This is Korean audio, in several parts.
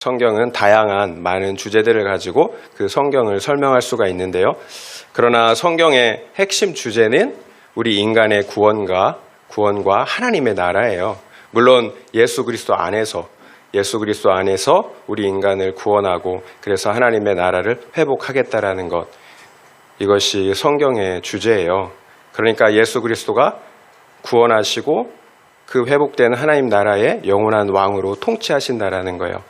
성경은 다양한 많은 주제들을 가지고 그 성경을 설명할 수가 있는데요. 그러나 성경의 핵심 주제는 우리 인간의 구원과 하나님의 나라예요. 물론 예수 그리스도 안에서 우리 인간을 구원하고 그래서 하나님의 나라를 회복하겠다라는 것, 이것이 성경의 주제예요. 그러니까 예수 그리스도가 구원하시고 그 회복된 하나님 나라의 영원한 왕으로 통치하신다라는 거예요.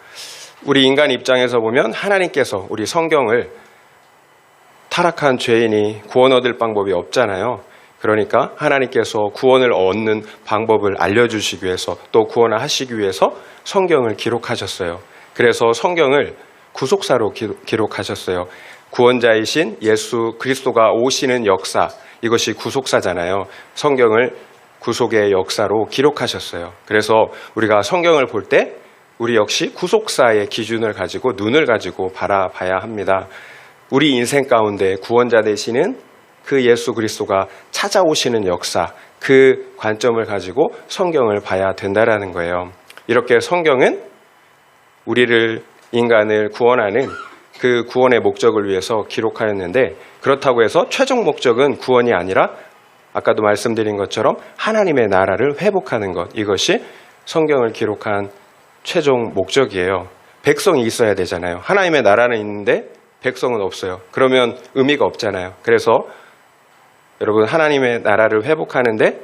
우리 인간 입장에서 보면 하나님께서 우리 성경을 타락한 죄인이 구원 얻을 방법이 없잖아요. 그러니까 하나님께서 구원을 얻는 방법을 알려주시기 위해서 또 구원을 하시기 위해서 성경을 기록하셨어요. 그래서 성경을 구속사로 기록하셨어요. 구원자이신 예수 그리스도가 오시는 역사, 이것이 구속사잖아요. 성경을 구속의 역사로 기록하셨어요. 그래서 우리가 성경을 볼 때 우리 역시 구속사의 기준을 가지고 눈을 가지고 바라봐야 합니다. 우리 인생 가운데 구원자 되시는 그 예수 그리스도가 찾아오시는 역사, 그 관점을 가지고 성경을 봐야 된다라는 거예요. 이렇게 성경은 우리를, 인간을 구원하는 그 구원의 목적을 위해서 기록하였는데, 그렇다고 해서 최종 목적은 구원이 아니라 아까도 말씀드린 것처럼 하나님의 나라를 회복하는 것, 이것이 성경을 기록한 최종 목적이에요. 백성이 있어야 되잖아요. 하나님의 나라는 있는데 백성은 없어요. 그러면 의미가 없잖아요. 그래서 여러분, 하나님의 나라를 회복하는데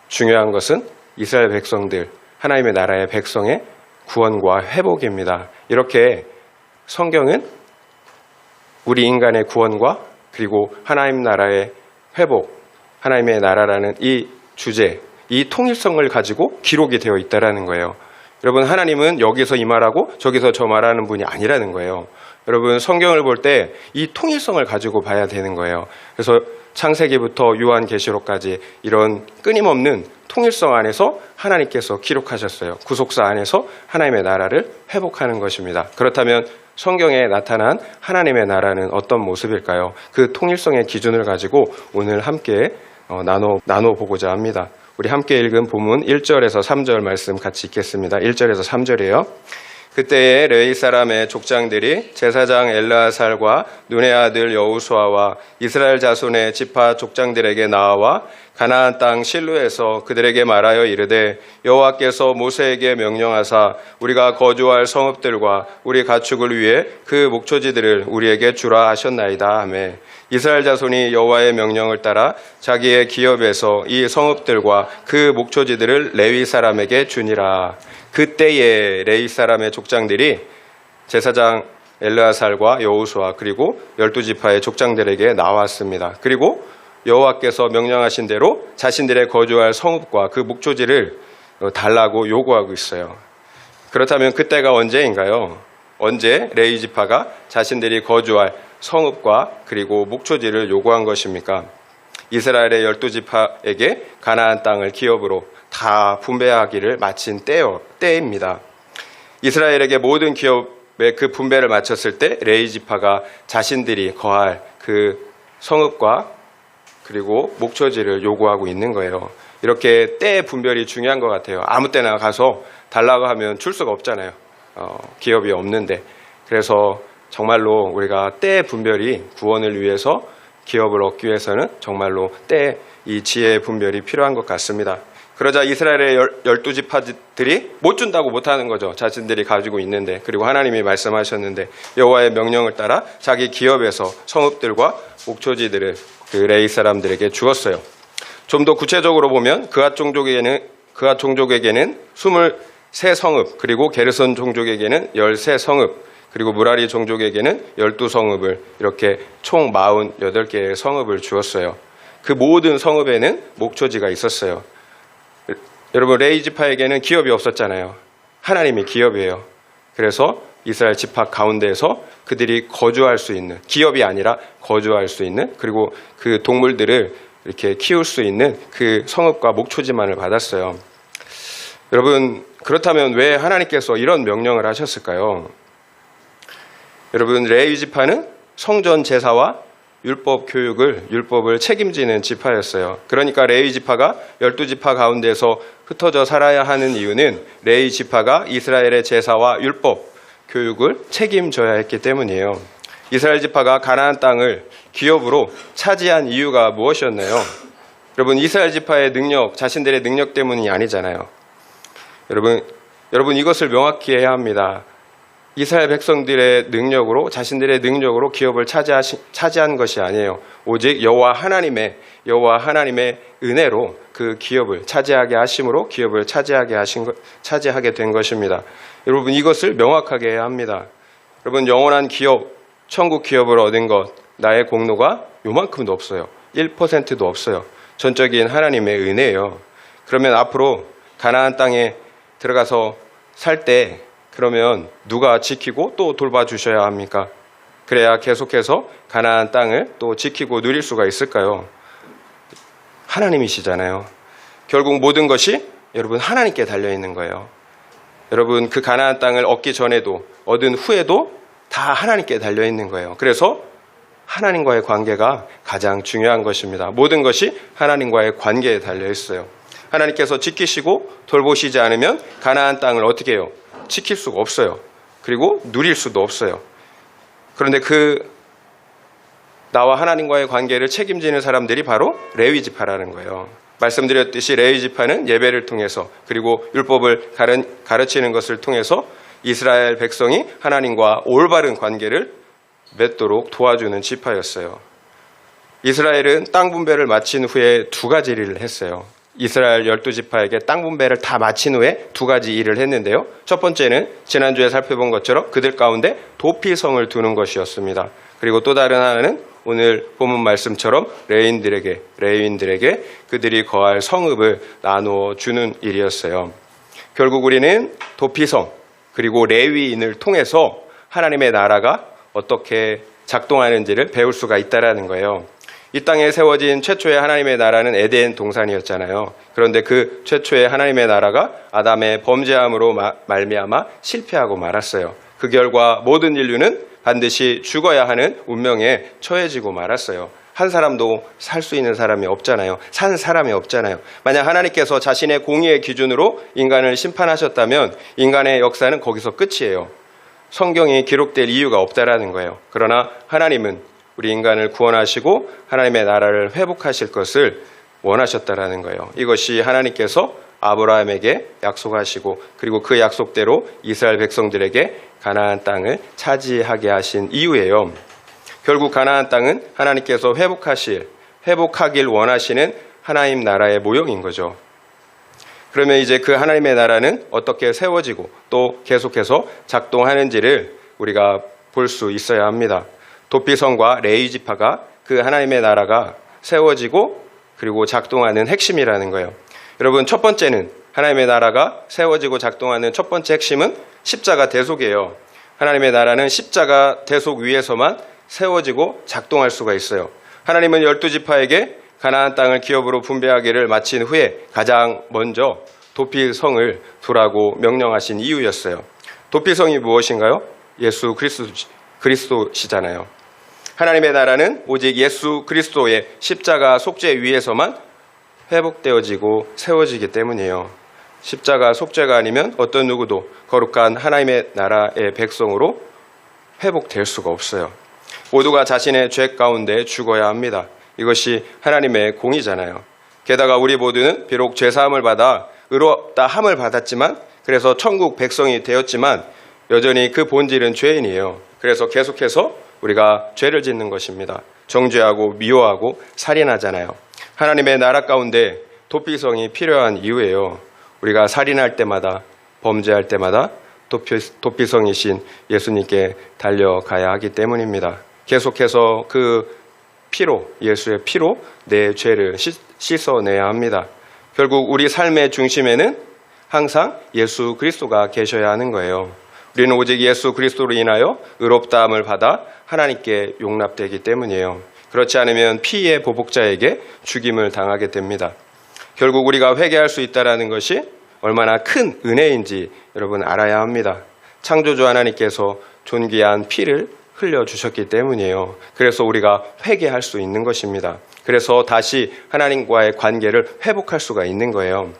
중요한 것은 이스라엘 백성들, 하나님의 나라의 백성의 구원과 회복입니다. 이렇게 성경은 우리 인간의 구원과 그리고 하나님 나라의 회복, 하나님의 나라라는 이 주제, 이 통일성을 가지고 기록이 되어 있다라는 거예요. 여러분, 하나님은 여기서 이 말하고 저기서 저 말하는 분이 아니라는 거예요. 여러분, 성경을 볼 때 이 통일성을 가지고 봐야 되는 거예요. 그래서 창세기부터 요한계시록까지 이런 끊임없는 통일성 안에서 하나님께서 기록하셨어요. 구속사 안에서 하나님의 나라를 회복하는 것입니다. 그렇다면 성경에 나타난 하나님의 나라는 어떤 모습일까요? 그 통일성의 기준을 가지고 오늘 함께 나눠보고자 합니다. 우리 함께 읽은 본문 1절에서 3절 말씀 같이 읽겠습니다. 1절에서 3절이에요. 그때에 레위 사람의 족장들이 제사장 엘르아살과 눈의 아들 여호수아와 이스라엘 자손의 지파 족장들에게 나와 가나안 땅 실로에서 그들에게 말하여 이르되, 여호와께서 모세에게 명령하사 우리가 거주할 성읍들과 우리 가축을 위해 그 목초지들을 우리에게 주라 하셨나이다 하매, 이스라엘 자손이 여호와의 명령을 따라 자기의 기업에서 이 성읍들과 그 목초지들을 레위 사람에게 주니라. 그때에 레위 사람의 족장들이 제사장 엘르아살과 여호수아 그리고 12지파의 족장들에게 나왔습니다. 그리고 여호와께서 명령하신 대로 자신들의 거주할 성읍과 그 목초지를 달라고 요구하고 있어요. 그렇다면 그때가 언제인가요? 언제 레위 지파가 자신들이 거주할 성읍과 그리고 목초지를 요구한 것입니까? 이스라엘의 12지파에게 가나안 땅을 기업으로 다 분배하기를 마친 때입니다. 이스라엘에게 모든 기업의 그 분배를 마쳤을 때 레위 지파가 자신들이 거할 그 성읍과 그리고 목초지를 요구하고 있는 거예요. 이렇게 때의 분별이 중요한 것 같아요. 아무 때나 가서 달라고 하면 줄 수가 없잖아요. 기업이 없는데. 그래서 정말로 우리가 때의 분별이, 구원을 위해서 기업을 얻기 위해서는 정말로 때의 이 지혜의 분별이 필요한 것 같습니다. 그러자 이스라엘의 12지파들이 못 준다고 못하는 거죠. 자신들이 가지고 있는데. 그리고 하나님이 말씀하셨는데 여호와의 명령을 따라 자기 기업에서 성읍들과 목초지들을 그 레위 사람들에게 주었어요. 좀 더 구체적으로 보면 그앗 종족에게는 23성읍, 그리고 게르손 종족에게는 13성읍, 그리고 무라리 종족에게는 12성읍을, 이렇게 총 48개의 성읍을 주었어요. 그 모든 성읍에는 목초지가 있었어요. 여러분, 레위 지파에게는 기업이 없었잖아요. 하나님이 기업이에요. 그래서 이스라엘 지파 가운데에서 그들이 거주할 수 있는, 기업이 아니라 거주할 수 있는, 그리고 그 동물들을 이렇게 키울 수 있는 그 성읍과 목초지만을 받았어요. 여러분, 그렇다면 왜 하나님께서 이런 명령을 하셨을까요? 여러분, 레위 지파는 성전 제사와 율법 교육을, 율법을 책임지는 지파였어요. 그러니까 레위 지파가 12지파 가운데서 흩어져 살아야 하는 이유는 레위 지파가 이스라엘의 제사와 율법 교육을 책임져야 했기 때문이에요. 이스라엘 지파가 가나안 땅을 기업으로 차지한 이유가 무엇이었나요? 여러분, 이스라엘 지파의 능력, 자신들의 능력 때문이 아니잖아요. 여러분 이것을 명확히 해야 합니다. 이스라엘 백성들의 능력으로, 자신들의 능력으로 기업을 차지한 것이 아니에요. 오직 여호와 하나님의 은혜로 그 기업을 차지하게 하심으로 기업을 차지하게 된 것입니다. 여러분, 이것을 명확하게 해야 합니다. 여러분, 영원한 기업, 천국 기업을 얻은 것, 나의 공로가 요만큼도 없어요. 1%도 없어요. 전적인 하나님의 은혜예요. 그러면 앞으로 가나안 땅에 들어가서 살 때 그러면 누가 지키고 또 돌봐주셔야 합니까? 그래야 계속해서 가나안 땅을 또 지키고 누릴 수가 있을까요? 하나님이시잖아요. 결국 모든 것이 여러분 하나님께 달려있는 거예요. 여러분, 그 가나안 땅을 얻기 전에도 얻은 후에도 다 하나님께 달려있는 거예요. 그래서 하나님과의 관계가 가장 중요한 것입니다. 모든 것이 하나님과의 관계에 달려있어요. 하나님께서 지키시고 돌보시지 않으면 가나안 땅을 어떻게 해요? 지킬 수가 없어요. 그리고 누릴 수도 없어요. 그런데 나와 하나님과의 관계를 책임지는 사람들이 바로 레위 지파라는 거예요. 말씀드렸듯이 레위 지파는 예배를 통해서 그리고 율법을 가르치는 것을 통해서 이스라엘 백성이 하나님과 올바른 관계를 맺도록 도와주는 지파였어요. 이스라엘은 땅 분배를 마친 후에 두 가지 일을 했어요. 이스라엘 12지파에게 땅 분배를 다 마친 후에 두 가지 일을 했는데요. 첫 번째는 지난주에 살펴본 것처럼 그들 가운데 도피성을 두는 것이었습니다. 그리고 또 다른 하나는 오늘 본문 말씀처럼 레위인들에게 그들이 거할 성읍을 나누어 주는 일이었어요. 결국 우리는 도피성 그리고 레위인을 통해서 하나님의 나라가 어떻게 작동하는지를 배울 수가 있다라는 거예요. 이 땅에 세워진 최초의 하나님의 나라는 에덴 동산이었잖아요. 그런데 그 최초의 하나님의 나라가 아담의 범죄함으로 말미암아 실패하고 말았어요. 그 결과 모든 인류는 반드시 죽어야 하는 운명에 처해지고 말았어요. 한 사람도 살 수 있는 사람이 없잖아요. 산 사람이 없잖아요. 만약 하나님께서 자신의 공의의 기준으로 인간을 심판하셨다면 인간의 역사는 거기서 끝이에요. 성경이 기록될 이유가 없다라는 거예요. 그러나 하나님은 우리 인간을 구원하시고 하나님의 나라를 회복하실 것을 원하셨다라는 거예요. 이것이 하나님께서 아브라함에게 약속하시고 그리고 그 약속대로 이스라엘 백성들에게 가나안 땅을 차지하게 하신 이유예요. 결국 가나안 땅은 하나님께서 회복하길 원하시는 하나님 나라의 모형인 거죠. 그러면 이제 그 하나님의 나라는 어떻게 세워지고 또 계속해서 작동하는지를 우리가 볼 수 있어야 합니다. 도피성과 레위 지파가 그 하나님의 나라가 세워지고 그리고 작동하는 핵심이라는 거예요. 여러분, 첫 번째는 하나님의 나라가 세워지고 작동하는 첫 번째 핵심은 십자가 대속이에요. 하나님의 나라는 십자가 대속 위에서만 세워지고 작동할 수가 있어요. 하나님은 12지파에게 가나안 땅을 기업으로 분배하기를 마친 후에 가장 먼저 도피성을 두라고 명령하신 이유였어요. 도피성이 무엇인가요? 예수 그리스도시잖아요. 하나님의 나라는 오직 예수 그리스도의 십자가 속죄 위에서만 회복되어지고 세워지기 때문이에요. 십자가 속죄가 아니면 어떤 누구도 거룩한 하나님의 나라의 백성으로 회복될 수가 없어요. 모두가 자신의 죄 가운데 죽어야 합니다. 이것이 하나님의 공의잖아요. 게다가 우리 모두는 비록 죄사함을 받아 의롭다 함을 받았지만, 그래서 천국 백성이 되었지만 여전히 그 본질은 죄인이에요. 그래서 계속해서 우리가 죄를 짓는 것입니다. 정죄하고 미워하고 살인하잖아요. 하나님의 나라 가운데 도피성이 필요한 이유예요. 우리가 살인할 때마다, 범죄할 때마다 도피성이신 예수님께 달려가야 하기 때문입니다. 계속해서 그 피로, 예수의 피로 내 죄를 씻어내야 합니다. 결국 우리 삶의 중심에는 항상 예수 그리스도가 계셔야 하는 거예요. 우리는 오직 예수 그리스도로 인하여 의롭다함을 받아 하나님께 용납되기 때문이에요. 그렇지 않으면 피의 보복자에게 죽임을 당하게 됩니다. 결국 우리가 회개할 수 있다는 것이 얼마나 큰 은혜인지 여러분 알아야 합니다. 창조주 하나님께서 존귀한 피를 흘려주셨기 때문이에요. 그래서 우리가 회개할 수 있는 것입니다. 그래서 다시 하나님과의 관계를 회복할 수가 있는 거예요.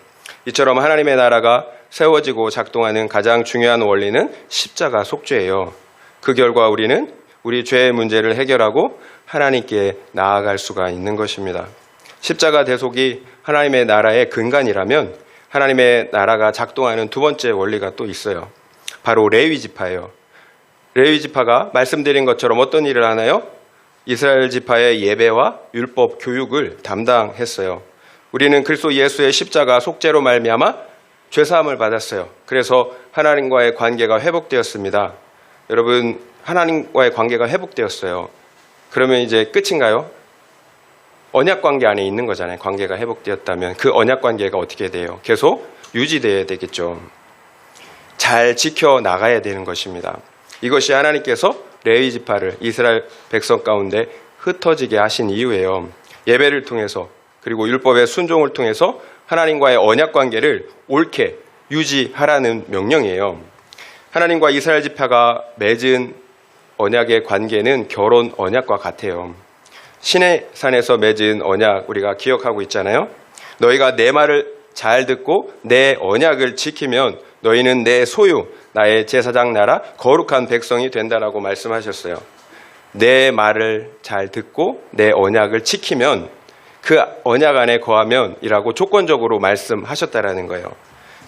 이처럼 하나님의 나라가 세워지고 작동하는 가장 중요한 원리는 십자가 속죄예요. 그 결과 우리는 우리 죄의 문제를 해결하고 하나님께 나아갈 수가 있는 것입니다. 십자가 대속이 하나님의 나라의 근간이라면 하나님의 나라가 작동하는 두 번째 원리가 또 있어요. 바로 레위 지파예요. 레위 지파가 말씀드린 것처럼 어떤 일을 하나요? 이스라엘 지파의 예배와 율법 교육을 담당했어요. 우리는 그리스도 예수의 십자가 속죄로 말미암아 죄사함을 받았어요. 그래서 하나님과의 관계가 회복되었습니다. 여러분, 하나님과의 관계가 회복되었어요. 그러면 이제 끝인가요? 언약 관계 안에 있는 거잖아요. 관계가 회복되었다면 그 언약 관계가 어떻게 돼요? 계속 유지돼야 되겠죠. 잘 지켜나가야 되는 것입니다. 이것이 하나님께서 레위 지파를 이스라엘 백성 가운데 흩어지게 하신 이유예요. 예배를 통해서 그리고 율법의 순종을 통해서 하나님과의 언약 관계를 옳게 유지하라는 명령이에요. 하나님과 이스라엘 지파가 맺은 언약의 관계는 결혼 언약과 같아요. 신의 산에서 맺은 언약 우리가 기억하고 있잖아요. 너희가 내 말을 잘 듣고 내 언약을 지키면 너희는 내 소유, 나의 제사장 나라, 거룩한 백성이 된다라고 말씀하셨어요. 내 말을 잘 듣고 내 언약을 지키면 그 언약 안에 거하면이라고 조건적으로 말씀하셨다라는 거예요.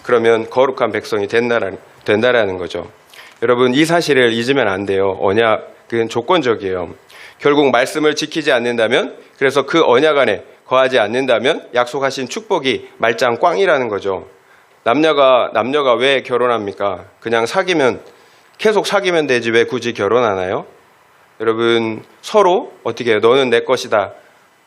그러면 거룩한 백성이 된다라는 거죠. 여러분, 이 사실을 잊으면 안 돼요. 언약은 조건적이에요. 결국 말씀을 지키지 않는다면, 그래서 그 언약 안에 거하지 않는다면 약속하신 축복이 말짱 꽝이라는 거죠. 남녀가 왜 결혼합니까? 그냥 계속 사귀면 되지 왜 굳이 결혼하나요? 여러분, 서로 어떻게 해요? 너는 내 것이다.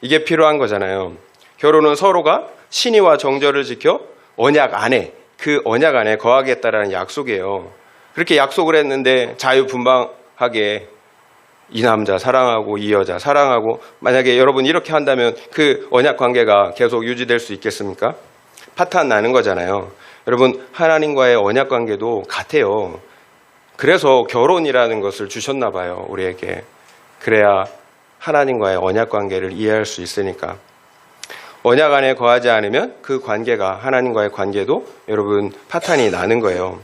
이게 필요한 거잖아요. 결혼은 서로가 신의와 정절을 지켜 그 언약 안에 거하겠다라는 약속이에요. 그렇게 약속을 했는데 자유분방하게 이 남자 사랑하고 이 여자 사랑하고 만약에 여러분 이렇게 한다면 그 언약 관계가 계속 유지될 수 있겠습니까? 파탄 나는 거잖아요. 여러분, 하나님과의 언약 관계도 같아요. 그래서 결혼이라는 것을 주셨나 봐요, 우리에게. 그래야 하나님과의 언약 관계를 이해할 수 있으니까. 언약 안에 거하지 않으면 그 관계가, 하나님과의 관계도 여러분 파탄이 나는 거예요.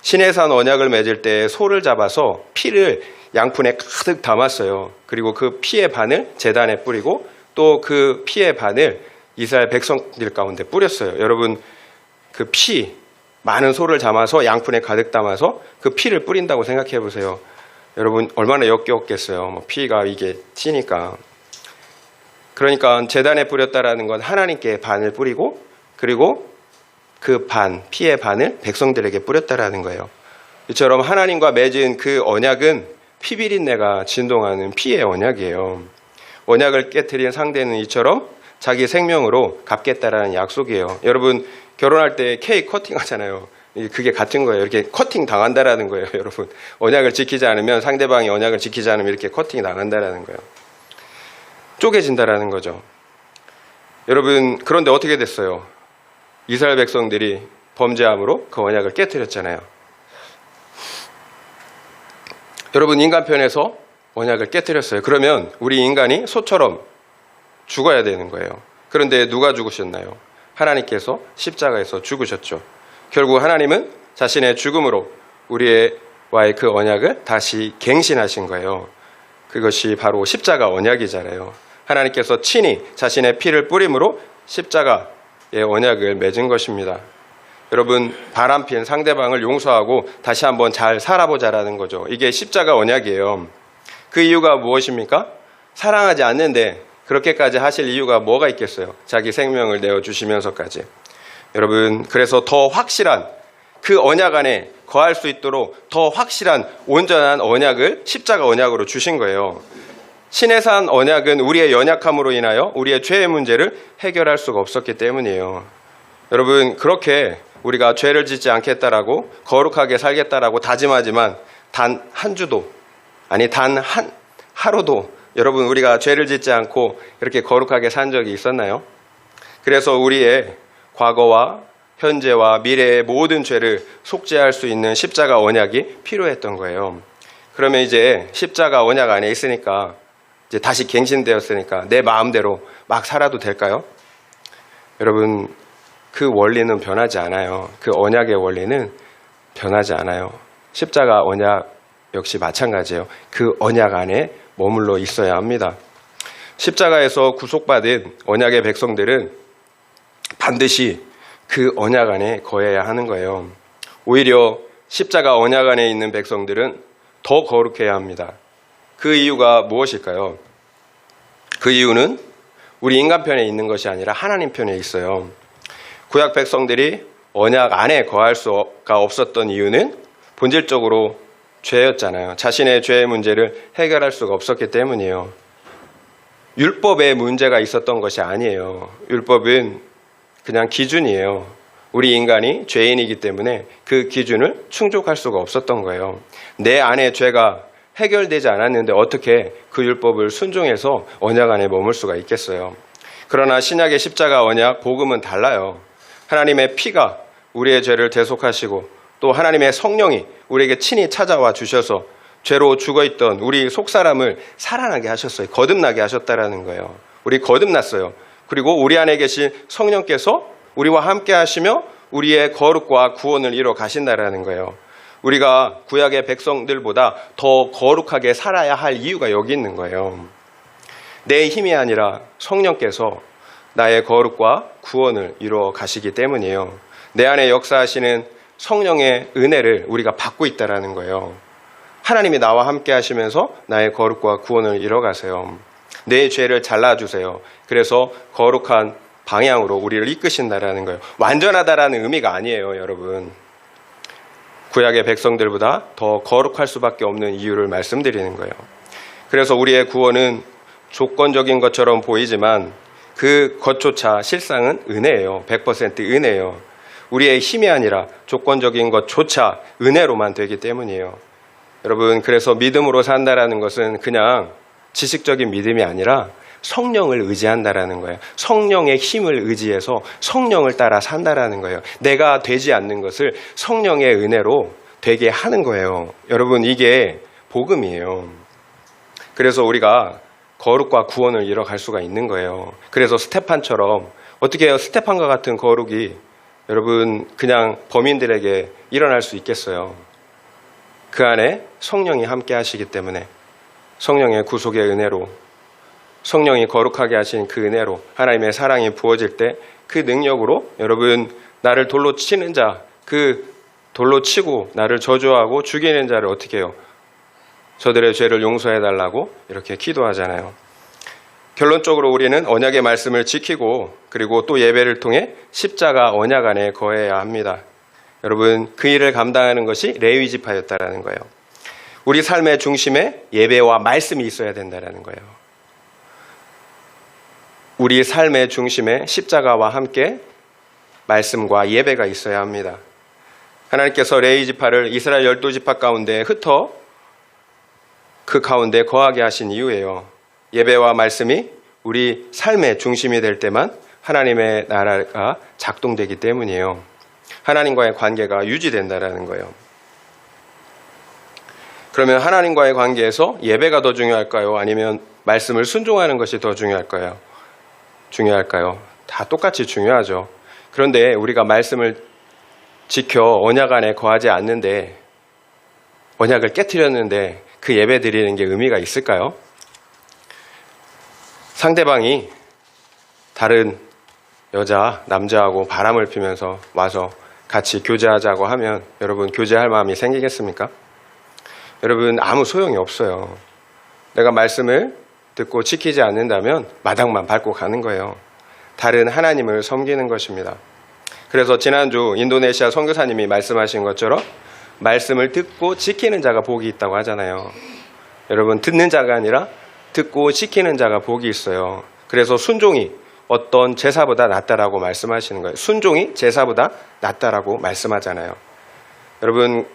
시내산 언약을 맺을 때 소를 잡아서 피를 양푼에 가득 담았어요. 그리고 그 피의 반을 제단에 뿌리고 또 그 피의 반을 이스라엘 백성들 가운데 뿌렸어요. 여러분, 그 많은 소를 잡아서 양푼에 가득 담아서 그 피를 뿌린다고 생각해 보세요. 여러분, 얼마나 역겹겠어요. 피가 이게 튀니까. 그러니까 제단에 뿌렸다라는 건 하나님께 반을 뿌리고 그리고 그 피의 반을 백성들에게 뿌렸다라는 거예요. 이처럼 하나님과 맺은 그 언약은 피비린내가 진동하는 피의 언약이에요. 언약을 깨트린 상대는 이처럼 자기 생명으로 갚겠다라는 약속이에요. 여러분, 결혼할 때 케이크 커팅 하잖아요. 그게 같은 거예요. 이렇게 커팅 당한다라는 거예요, 여러분. 언약을 지키지 않으면, 상대방이 언약을 지키지 않으면 이렇게 커팅 당한다라는 거예요. 쪼개진다라는 거죠. 여러분, 그런데 어떻게 됐어요? 이스라엘 백성들이 범죄함으로 그 언약을 깨트렸잖아요. 여러분, 인간편에서 언약을 깨트렸어요. 그러면 우리 인간이 소처럼 죽어야 되는 거예요. 그런데 누가 죽으셨나요? 하나님께서 십자가에서 죽으셨죠. 결국 하나님은 자신의 죽음으로 우리와의 그 언약을 다시 갱신하신 거예요. 그것이 바로 십자가 언약이잖아요. 하나님께서 친히 자신의 피를 뿌림으로 십자가의 언약을 맺은 것입니다. 여러분, 바람핀 상대방을 용서하고 다시 한번 잘 살아보자라는 거죠. 이게 십자가 언약이에요. 그 이유가 무엇입니까? 사랑하지 않는데 그렇게까지 하실 이유가 뭐가 있겠어요? 자기 생명을 내어주시면서까지. 여러분, 그래서 더 확실한 그 언약 안에 거할 수 있도록 더 확실한 온전한 언약을 십자가 언약으로 주신 거예요. 신의 산 언약은 우리의 연약함으로 인하여 우리의 죄의 문제를 해결할 수가 없었기 때문이에요. 여러분, 그렇게 우리가 죄를 짓지 않겠다라고 거룩하게 살겠다라고 다짐하지만 단 한 주도, 아니 단 하루도 여러분 우리가 죄를 짓지 않고 이렇게 거룩하게 산 적이 있었나요? 그래서 우리의 과거와 현재와 미래의 모든 죄를 속죄할 수 있는 십자가 언약이 필요했던 거예요. 그러면 이제 십자가 언약 안에 있으니까 이제 다시 갱신되었으니까 내 마음대로 막 살아도 될까요? 여러분, 그 원리는 변하지 않아요. 그 언약의 원리는 변하지 않아요. 십자가 언약 역시 마찬가지예요. 그 언약 안에 머물러 있어야 합니다. 십자가에서 구속받은 언약의 백성들은 반드시 그 언약 안에 거해야 하는 거예요. 오히려 십자가 언약 안에 있는 백성들은 더 거룩해야 합니다. 그 이유가 무엇일까요? 그 이유는 우리 인간 편에 있는 것이 아니라 하나님 편에 있어요. 구약 백성들이 언약 안에 거할 수가 없었던 이유는 본질적으로 죄였잖아요. 자신의 죄의 문제를 해결할 수가 없었기 때문이에요. 율법에 문제가 있었던 것이 아니에요. 율법은 그냥 기준이에요. 우리 인간이 죄인이기 때문에 그 기준을 충족할 수가 없었던 거예요. 내 안에 죄가 해결되지 않았는데 어떻게 그 율법을 순종해서 언약 안에 머물 수가 있겠어요. 그러나 신약의 십자가 언약, 복음은 달라요. 하나님의 피가 우리의 죄를 대속하시고 또 하나님의 성령이 우리에게 친히 찾아와 주셔서 죄로 죽어있던 우리 속사람을 살아나게 하셨어요. 거듭나게 하셨다라는 거예요. 우리 거듭났어요. 그리고 우리 안에 계신 성령께서 우리와 함께 하시며 우리의 거룩과 구원을 이뤄 가신다라는 거예요. 우리가 구약의 백성들보다 더 거룩하게 살아야 할 이유가 여기 있는 거예요. 내 힘이 아니라 성령께서 나의 거룩과 구원을 이루어 가시기 때문이에요. 내 안에 역사하시는 성령의 은혜를 우리가 받고 있다라는 거예요. 하나님이 나와 함께 하시면서 나의 거룩과 구원을 이루어 가세요. 내 죄를 잘라주세요. 그래서 거룩한 방향으로 우리를 이끄신다라는 거예요. 완전하다라는 의미가 아니에요, 여러분. 구약의 백성들보다 더 거룩할 수밖에 없는 이유를 말씀드리는 거예요. 그래서 우리의 구원은 조건적인 것처럼 보이지만 그 것조차 실상은 은혜예요. 100% 은혜예요. 우리의 힘이 아니라 조건적인 것조차 은혜로만 되기 때문이에요. 여러분, 그래서 믿음으로 산다라는 것은 그냥 지식적인 믿음이 아니라 성령을 의지한다라는 거예요. 성령의 힘을 의지해서 성령을 따라 산다라는 거예요. 내가 되지 않는 것을 성령의 은혜로 되게 하는 거예요. 여러분, 이게 복음이에요. 그래서 우리가 거룩과 구원을 이뤄갈 수가 있는 거예요. 그래서 스테판처럼 어떻게 해요? 스테판과 같은 거룩이 여러분 그냥 범인들에게 일어날 수 있겠어요? 그 안에 성령이 함께 하시기 때문에 성령의 구속의 은혜로 성령이 거룩하게 하신 그 은혜로 하나님의 사랑이 부어질 때 그 능력으로 여러분 나를 돌로 치는 자, 그 돌로 치고 나를 저주하고 죽이는 자를 어떻게 해요? 저들의 죄를 용서해달라고 이렇게 기도하잖아요. 결론적으로 우리는 언약의 말씀을 지키고 그리고 또 예배를 통해 십자가 언약 안에 거해야 합니다. 여러분, 그 일을 감당하는 것이 레위 지파였다라는 거예요. 우리 삶의 중심에 예배와 말씀이 있어야 된다라는 거예요. 우리 삶의 중심에 십자가와 함께 말씀과 예배가 있어야 합니다. 하나님께서 레위 지파를 이스라엘 12지파 가운데 흩어 그 가운데 거하게 하신 이유예요. 예배와 말씀이 우리 삶의 중심이 될 때만 하나님의 나라가 작동되기 때문이에요. 하나님과의 관계가 유지된다라는 거예요. 그러면 하나님과의 관계에서 예배가 더 중요할까요? 아니면 말씀을 순종하는 것이 더 중요할까요? 다 똑같이 중요하죠. 그런데 우리가 말씀을 지켜 언약 안에 거하지 않는데 언약을 깨트렸는데 그 예배 드리는 게 의미가 있을까요? 상대방이 다른 여자, 남자하고 바람을 피면서 와서 같이 교제하자고 하면 여러분 교제할 마음이 생기겠습니까? 여러분 아무 소용이 없어요. 내가 말씀을 듣고 지키지 않는다면 마당만 밟고 가는 거예요. 다른 하나님을 섬기는 것입니다. 그래서 지난주 인도네시아 선교사님이 말씀하신 것처럼 말씀을 듣고 지키는 자가 복이 있다고 하잖아요. 여러분 듣는 자가 아니라 듣고 지키는 자가 복이 있어요. 그래서 순종이 어떤 제사보다 낫다라고 말씀하시는 거예요. 순종이 제사보다 낫다라고 말씀하잖아요. 여러분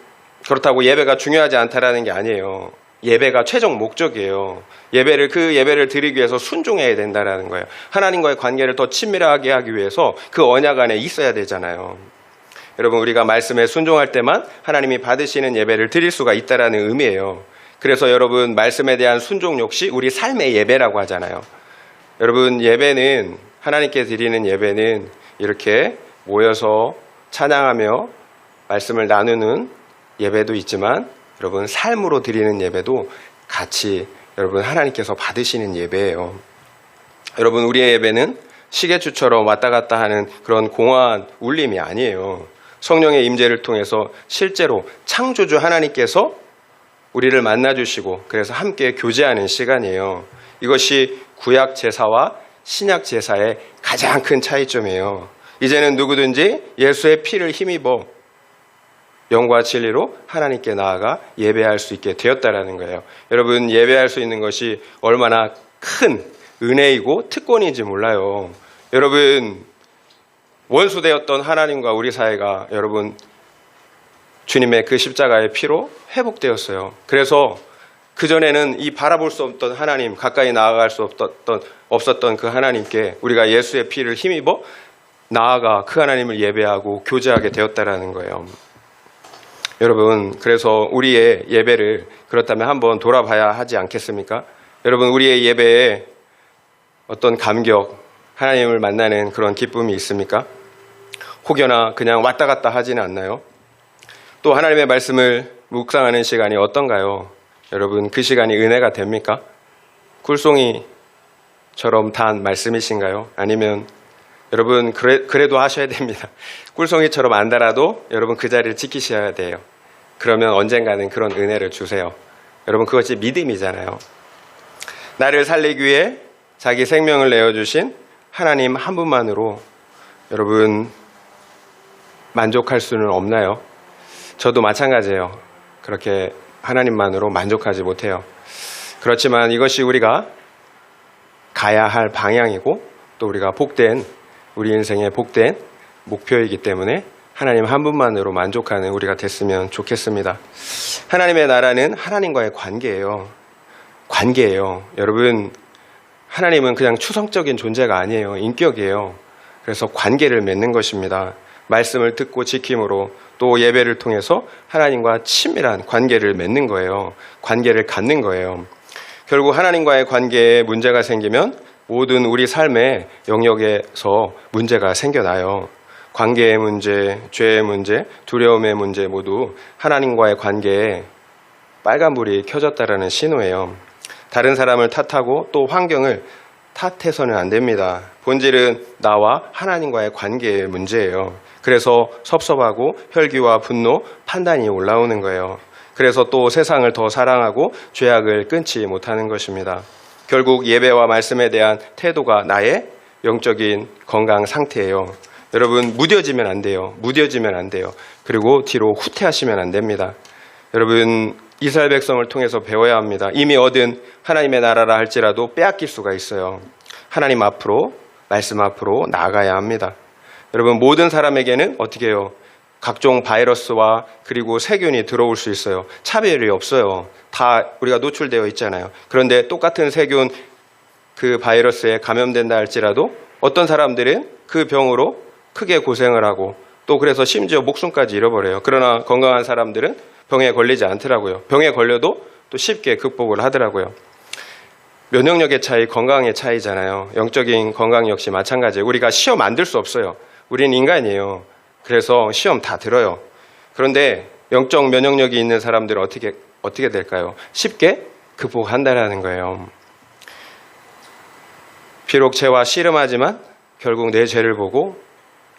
그렇다고 예배가 중요하지 않다라는 게 아니에요. 예배가 최종 목적이에요. 그 예배를 드리기 위해서 순종해야 된다라는 거예요. 하나님과의 관계를 더 친밀하게 하기 위해서 그 언약 안에 있어야 되잖아요. 여러분 우리가 말씀에 순종할 때만 하나님이 받으시는 예배를 드릴 수가 있다라는 의미예요. 그래서 여러분 말씀에 대한 순종 역시 우리 삶의 예배라고 하잖아요. 여러분 예배는 하나님께 드리는 예배는 이렇게 모여서 찬양하며 말씀을 나누는 예배도 있지만 여러분 삶으로 드리는 예배도 같이 여러분 하나님께서 받으시는 예배예요. 여러분 우리의 예배는 시계추처럼 왔다 갔다 하는 그런 공허한 울림이 아니에요. 성령의 임재를 통해서 실제로 창조주 하나님께서 우리를 만나주시고 그래서 함께 교제하는 시간이에요. 이것이 구약 제사와 신약 제사의 가장 큰 차이점이에요. 이제는 누구든지 예수의 피를 힘입어 영과 진리로 하나님께 나아가 예배할 수 있게 되었다라는 거예요. 여러분 예배할 수 있는 것이 얼마나 큰 은혜이고 특권인지 몰라요. 여러분 원수되었던 하나님과 우리 사이가 여러분 주님의 그 십자가의 피로 회복되었어요. 그래서 그전에는 이 바라볼 수 없던 하나님, 가까이 나아갈 수 없었던 그 하나님께 우리가 예수의 피를 힘입어 나아가 그 하나님을 예배하고 교제하게 되었다라는 거예요. 여러분 그래서 우리의 예배를 그렇다면 한번 돌아봐야 하지 않겠습니까? 여러분 우리의 예배에 어떤 감격, 하나님을 만나는 그런 기쁨이 있습니까? 혹여나 그냥 왔다 갔다 하지는 않나요? 또 하나님의 말씀을 묵상하는 시간이 어떤가요? 여러분 그 시간이 은혜가 됩니까? 꿀송이처럼 단 말씀이신가요? 아니면 여러분 그래도 하셔야 됩니다. 꿀송이처럼 안 달아도 여러분 그 자리를 지키셔야 돼요. 그러면 언젠가는 그런 은혜를 주세요. 여러분 그것이 믿음이잖아요. 나를 살리기 위해 자기 생명을 내어주신 하나님 한 분만으로 여러분 만족할 수는 없나요? 저도 마찬가지예요. 그렇게 하나님만으로 만족하지 못해요. 그렇지만 이것이 우리가 가야 할 방향이고 또 우리가 복된 우리 인생의 복된 목표이기 때문에 하나님 한 분만으로 만족하는 우리가 됐으면 좋겠습니다. 하나님의 나라는 하나님과의 관계예요. 관계예요. 여러분 하나님은 그냥 추상적인 존재가 아니에요. 인격이에요. 그래서 관계를 맺는 것입니다. 말씀을 듣고 지킴으로 또 예배를 통해서 하나님과 친밀한 관계를 맺는 거예요. 관계를 갖는 거예요. 결국 하나님과의 관계에 문제가 생기면 모든 우리 삶의 영역에서 문제가 생겨나요. 관계의 문제, 죄의 문제, 두려움의 문제 모두 하나님과의 관계에 빨간불이 켜졌다라는 신호예요. 다른 사람을 탓하고 또 환경을 탓해서는 안 됩니다. 본질은 나와 하나님과의 관계의 문제예요. 그래서 섭섭하고 혈기와 분노, 판단이 올라오는 거예요. 그래서 또 세상을 더 사랑하고 죄악을 끊지 못하는 것입니다. 결국 예배와 말씀에 대한 태도가 나의 영적인 건강 상태예요. 여러분 무뎌지면 안 돼요. 무뎌지면 안 돼요. 그리고 뒤로 후퇴하시면 안 됩니다. 여러분 이스라엘 백성을 통해서 배워야 합니다. 이미 얻은 하나님의 나라라 할지라도 빼앗길 수가 있어요. 하나님 앞으로 말씀 앞으로 나아가야 합니다. 여러분 모든 사람에게는 어떻게 해요? 각종 바이러스와 그리고 세균이 들어올 수 있어요. 차별이 없어요. 다 우리가 노출되어 있잖아요. 그런데 똑같은 세균 그 바이러스에 감염된다 할지라도 어떤 사람들은 그 병으로 크게 고생을 하고 또 그래서 심지어 목숨까지 잃어버려요. 그러나 건강한 사람들은 병에 걸리지 않더라고요. 병에 걸려도 또 쉽게 극복을 하더라고요. 면역력의 차이, 건강의 차이잖아요. 영적인 건강 역시 마찬가지예요. 우리가 시험 안 들 수 없어요. 우리는 인간이에요. 그래서 시험 다 들어요. 그런데 영적 면역력이 있는 사람들은 어떻게 될까요? 쉽게 극복한다라는 거예요. 비록 죄와 씨름하지만 결국 내 죄를 보고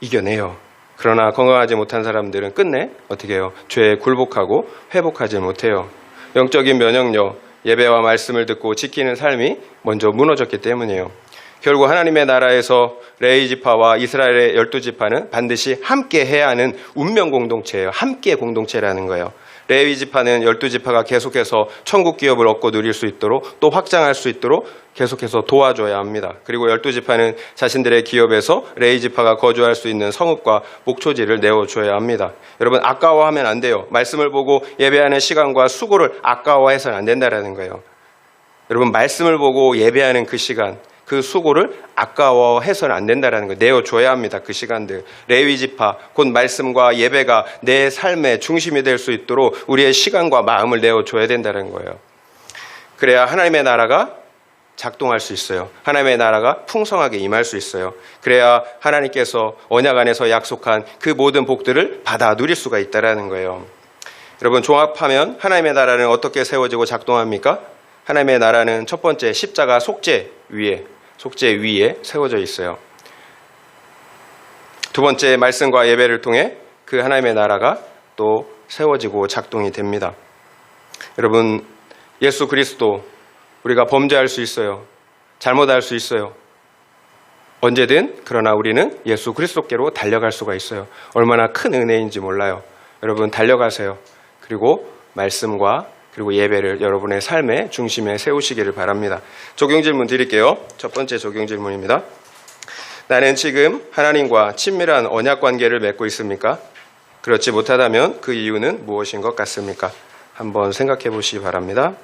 이겨내요. 그러나 건강하지 못한 사람들은 끝내 어떻게 해요? 죄에 굴복하고 회복하지 못해요. 영적인 면역력, 예배와 말씀을 듣고 지키는 삶이 먼저 무너졌기 때문이에요. 결국 하나님의 나라에서 레위 지파와 이스라엘의 12지파는 반드시 함께 해야 하는 운명 공동체예요. 함께 공동체라는 거예요. 레위 지파는 12지파가 계속해서 천국 기업을 얻고 누릴 수 있도록 또 확장할 수 있도록 계속해서 도와줘야 합니다. 그리고 12지파는 자신들의 기업에서 레위 지파가 거주할 수 있는 성읍과 목초지를 내어줘야 합니다. 여러분 아까워하면 안 돼요. 말씀을 보고 예배하는 시간과 수고를 아까워해서는 안 된다는 거예요. 여러분 말씀을 보고 예배하는 그 시간, 그 수고를 아까워해서는 안 된다는 거 내어줘야 합니다. 그 시간들. 레위 지파, 곧 말씀과 예배가 내 삶의 중심이 될 수 있도록 우리의 시간과 마음을 내어줘야 된다는 거예요. 그래야 하나님의 나라가 작동할 수 있어요. 하나님의 나라가 풍성하게 임할 수 있어요. 그래야 하나님께서 언약 안에서 약속한 그 모든 복들을 받아 누릴 수가 있다는 거예요. 여러분, 종합하면 하나님의 나라는 어떻게 세워지고 작동합니까? 하나님의 나라는 첫 번째 십자가 속죄 위에 세워져 있어요. 두 번째 말씀과 예배를 통해 그 하나님의 나라가 또 세워지고 작동이 됩니다. 여러분, 예수 그리스도, 우리가 범죄할 수 있어요. 잘못할 수 있어요. 언제든. 그러나 우리는 예수 그리스도께로 달려갈 수가 있어요. 얼마나 큰 은혜인지 몰라요. 여러분, 달려가세요. 그리고 말씀과 그리고 예배를 여러분의 삶의 중심에 세우시기를 바랍니다. 적용 질문 드릴게요. 첫 번째 적용 질문입니다. 나는 지금 하나님과 친밀한 언약 관계를 맺고 있습니까? 그렇지 못하다면 그 이유는 무엇인 것 같습니까? 한번 생각해 보시기 바랍니다.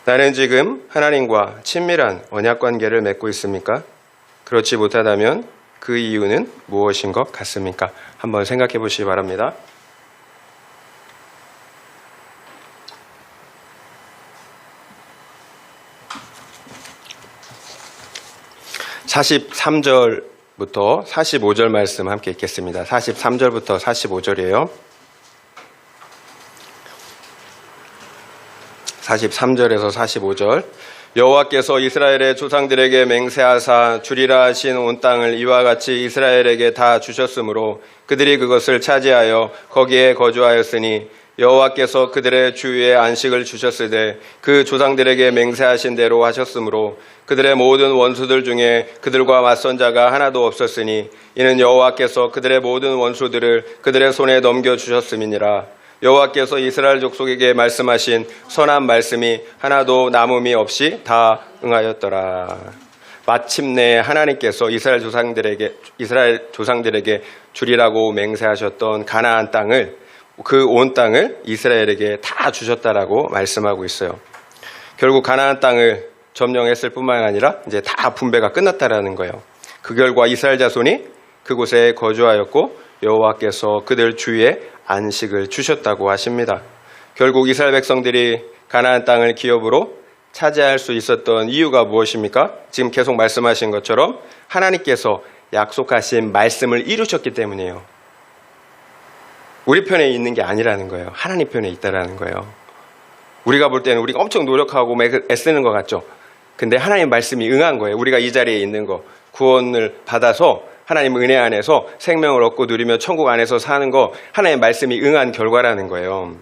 나는 지금 하나님과 친밀한 언약 관계를 맺고 있습니까? 그렇지 못하다면 그 이유는 무엇인 것 같습니까? 한번 생각해 보시기 바랍니다. 43절부터 45절 말씀 함께 읽겠습니다. 43절부터 45절이에요. 43절에서 45절. 여호와께서 이스라엘의 조상들에게 맹세하사 주리라 하신 온 땅을 이와 같이 이스라엘에게 다 주셨으므로 그들이 그것을 차지하여 거기에 거주하였으니 여호와께서 그들의 주위에 안식을 주셨으되 그 조상들에게 맹세하신 대로 하셨으므로 그들의 모든 원수들 중에 그들과 맞선 자가 하나도 없었으니 이는 여호와께서 그들의 모든 원수들을 그들의 손에 넘겨주셨음이니라. 여호와께서 이스라엘 족속에게 말씀하신 선한 말씀이 하나도 남음이 없이 다 응하였더라. 마침내 하나님께서 이스라엘 조상들에게 주리라고 맹세하셨던 가나안 땅을, 그 온 땅을 이스라엘에게 다 주셨다라고 말씀하고 있어요. 결국 가나안 땅을 점령했을 뿐만 아니라 이제 다 분배가 끝났다라는 거예요. 그 결과 이스라엘 자손이 그곳에 거주하였고 여호와께서 그들 주위에 안식을 주셨다고 하십니다. 결국 이스라엘 백성들이 가나안 땅을 기업으로 차지할 수 있었던 이유가 무엇입니까? 지금 계속 말씀하신 것처럼 하나님께서 약속하신 말씀을 이루셨기 때문이에요. 우리 편에 있는 게 아니라는 거예요. 하나님 편에 있다라는 거예요. 우리가 볼 때는 우리가 엄청 노력하고 애쓰는 것 같죠. 근데 하나님 말씀이 응한 거예요. 우리가 이 자리에 있는 거, 구원을 받아서 하나님 은혜 안에서 생명을 얻고 누리며 천국 안에서 사는 거, 하나님 말씀이 응한 결과라는 거예요.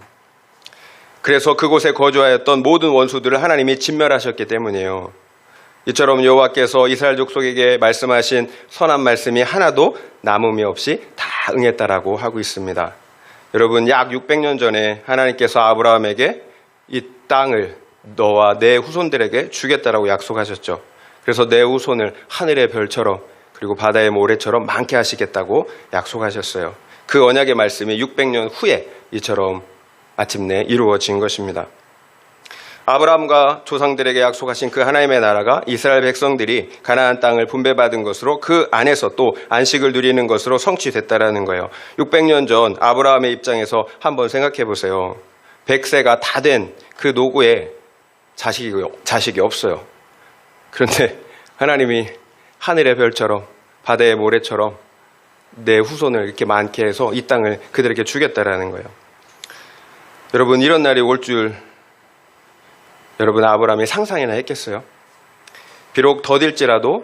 그래서 그곳에 거주하였던 모든 원수들을 하나님이 진멸하셨기 때문이에요. 이처럼 여호와께서 이스라엘 족속에게 말씀하신 선한 말씀이 하나도 남음이 없이 다 응했다라고 하고 있습니다. 여러분, 약 600년 전에 하나님께서 아브라함에게 이 땅을 너와 내 후손들에게 주겠다라고 약속하셨죠. 그래서 내 후손을 하늘의 별처럼 그리고 바다의 모래처럼 많게 하시겠다고 약속하셨어요. 그 언약의 말씀이 600년 후에 이처럼 마침내 이루어진 것입니다. 아브라함과 조상들에게 약속하신 그 하나님의 나라가 이스라엘 백성들이 가나안 땅을 분배받은 것으로 그 안에서 또 안식을 누리는 것으로 성취됐다라는 거예요. 600년 전 아브라함의 입장에서 한번 생각해 보세요. 100세가 다 된 그 노구에 자식이 없어요. 그런데 하나님이 하늘의 별처럼 바다의 모래처럼 내 후손을 이렇게 많게 해서 이 땅을 그들에게 주겠다라는 거예요. 여러분, 이런 날이 올 줄 여러분 아브라함이 상상이나 했겠어요? 비록 더딜지라도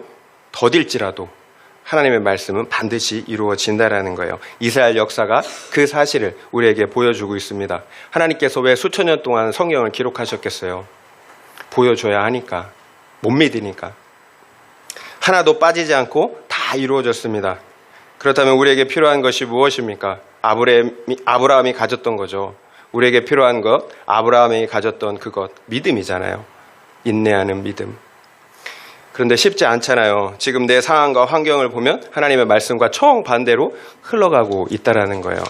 하나님의 말씀은 반드시 이루어진다라는 거예요. 이스라엘 역사가 그 사실을 우리에게 보여주고 있습니다. 하나님께서 왜 수천 년 동안 성경을 기록하셨겠어요? 보여줘야 하니까, 못 믿으니까. 하나도 빠지지 않고 다 이루어졌습니다. 그렇다면 우리에게 필요한 것이 무엇입니까? 아브라함이 가졌던 거죠. 우리에게 필요한 것, 아브라함이 가졌던 그것, 믿음이잖아요. 인내하는 믿음. 그런데 쉽지 않잖아요. 지금 내 상황과 환경을 보면 하나님의 말씀과 정반대로 흘러가고 있다라는 거예요.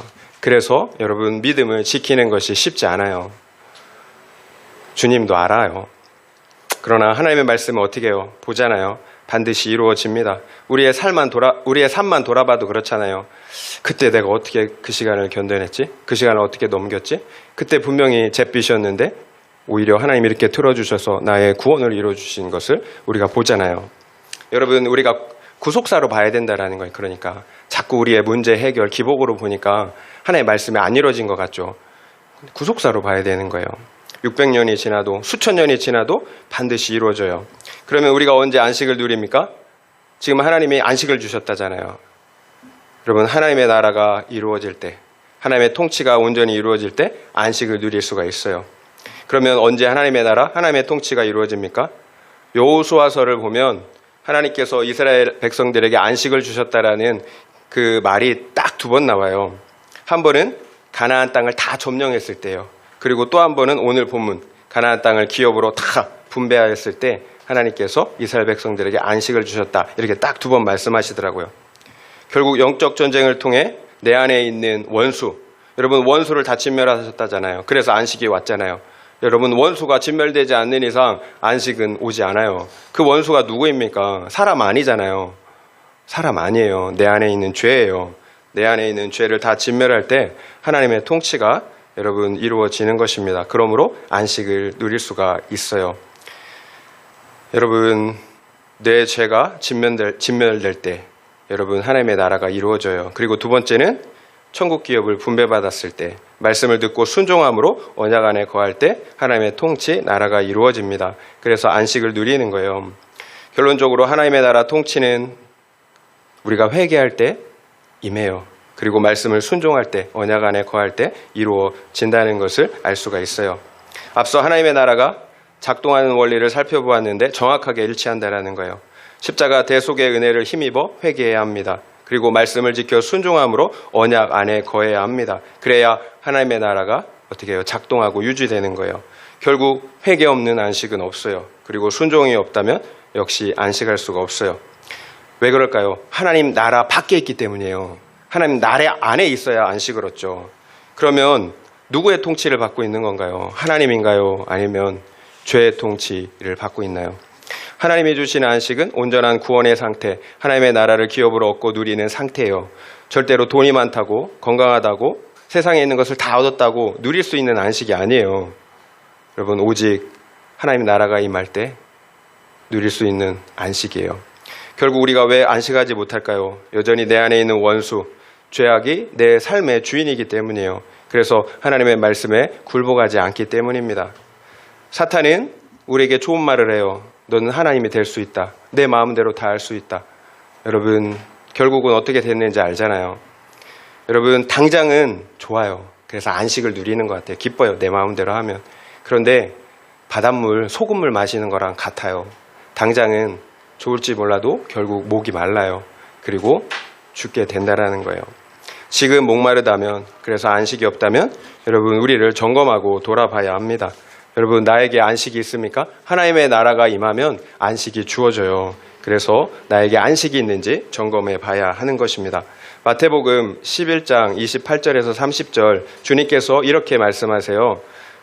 그래서 여러분, 믿음을 지키는 것이 쉽지 않아요. 주님도 알아요. 그러나 하나님의 말씀은 어떻게 해요? 보잖아요. 반드시 이루어집니다. 우리의 삶만 돌아봐도 그렇잖아요. 그때 내가 어떻게 그 시간을 견뎌냈지? 그 시간을 어떻게 넘겼지? 그때 분명히 잿빛이었는데 오히려 하나님이 이렇게 틀어주셔서 나의 구원을 이루어주신 것을 우리가 보잖아요. 여러분, 우리가 구속사로 봐야 된다라는 거예요. 그러니까 자꾸 우리의 문제 해결 기복으로 보니까 하나님의 말씀이 안 이루어진 것 같죠. 구속사로 봐야 되는 거예요. 600년이 지나도 수천 년이 지나도 반드시 이루어져요. 그러면 우리가 언제 안식을 누립니까? 지금 하나님이 안식을 주셨다잖아요. 여러분, 하나님의 나라가 이루어질 때, 하나님의 통치가 온전히 이루어질 때 안식을 누릴 수가 있어요. 그러면 언제 하나님의 나라, 하나님의 통치가 이루어집니까? 여호수아서를 보면 하나님께서 이스라엘 백성들에게 안식을 주셨다라는 그 말이 딱 2번 나와요. 한 번은 가나안 땅을 다 점령했을 때요. 그리고 또 한 번은 오늘 본문 가나안 땅을 기업으로 다 분배하였을 때 하나님께서 이스라엘 백성들에게 안식을 주셨다. 이렇게 딱 2번 말씀하시더라고요. 결국 영적 전쟁을 통해 내 안에 있는 원수, 여러분 원수를 다 진멸하셨다잖아요. 그래서 안식이 왔잖아요. 여러분, 원수가 진멸되지 않는 이상 안식은 오지 않아요. 그 원수가 누구입니까? 사람 아니잖아요. 사람 아니에요. 내 안에 있는 죄예요. 내 안에 있는 죄를 다 진멸할 때 하나님의 통치가 여러분 이루어지는 것입니다. 그러므로 안식을 누릴 수가 있어요. 여러분, 내 죄가 진멸될 때 여러분 하나님의 나라가 이루어져요. 그리고 2번째는 천국 기업을 분배받았을 때, 말씀을 듣고 순종함으로 언약 안에 거할 때 하나님의 통치, 나라가 이루어집니다. 그래서 안식을 누리는 거예요. 결론적으로 하나님의 나라 통치는 우리가 회개할 때 임해요. 그리고 말씀을 순종할 때, 언약 안에 거할 때 이루어진다는 것을 알 수가 있어요. 앞서 하나님의 나라가 작동하는 원리를 살펴보았는데 정확하게 일치한다는 거예요. 십자가 대속의 은혜를 힘입어 회개해야 합니다. 그리고 말씀을 지켜 순종함으로 언약 안에 거해야 합니다. 그래야 하나님의 나라가 어떻게 해요? 작동하고 유지되는 거예요. 결국 회개 없는 안식은 없어요. 그리고 순종이 없다면 역시 안식할 수가 없어요. 왜 그럴까요? 하나님 나라 밖에 있기 때문이에요. 하나님 나라 안에 있어야 안식을 얻죠. 그러면 누구의 통치를 받고 있는 건가요? 하나님인가요? 아니면 죄의 통치를 받고 있나요? 하나님이 주신 안식은 온전한 구원의 상태, 하나님의 나라를 기업으로 얻고 누리는 상태예요. 절대로 돈이 많다고, 건강하다고, 세상에 있는 것을 다 얻었다고 누릴 수 있는 안식이 아니에요. 여러분, 오직 하나님의 나라가 임할 때 누릴 수 있는 안식이에요. 결국 우리가 왜 안식하지 못할까요? 여전히 내 안에 있는 원수, 죄악이 내 삶의 주인이기 때문이에요. 그래서 하나님의 말씀에 굴복하지 않기 때문입니다. 사탄은 우리에게 좋은 말을 해요. 너는 하나님이 될 수 있다. 내 마음대로 다 할 수 있다. 여러분, 결국은 어떻게 됐는지 알잖아요. 여러분, 당장은 좋아요. 그래서 안식을 누리는 것 같아요. 기뻐요. 내 마음대로 하면. 그런데 바닷물, 소금물 마시는 거랑 같아요. 당장은 좋을지 몰라도 결국 목이 말라요. 그리고 죽게 된다라는 거예요. 지금 목마르다면, 그래서 안식이 없다면 여러분, 우리를 점검하고 돌아봐야 합니다. 여러분, 나에게 안식이 있습니까? 하나님의 나라가 임하면 안식이 주어져요. 그래서 나에게 안식이 있는지 점검해 봐야 하는 것입니다. 마태복음 11장 28절에서 30절 주님께서 이렇게 말씀하세요.